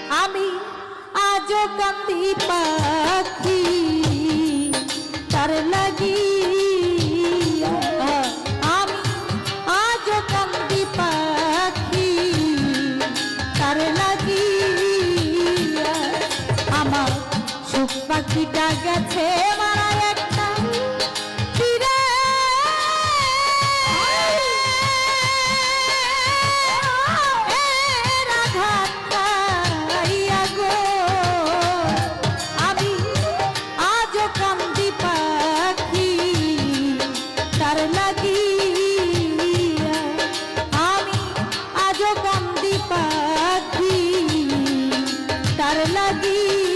আমি আজো কান্দি পাখি তার লাগিয়া, আমি আজো কান্দি পাখি তার লাগিয়া। আমার সুখ পাখিটা গেছে মারা একটা ফিরে রাধাইয়া গো। আমি আজো কান্দি পাখি তার লাগিয়া, আমি আজো কান্দি পাখি তার লাগিয়া।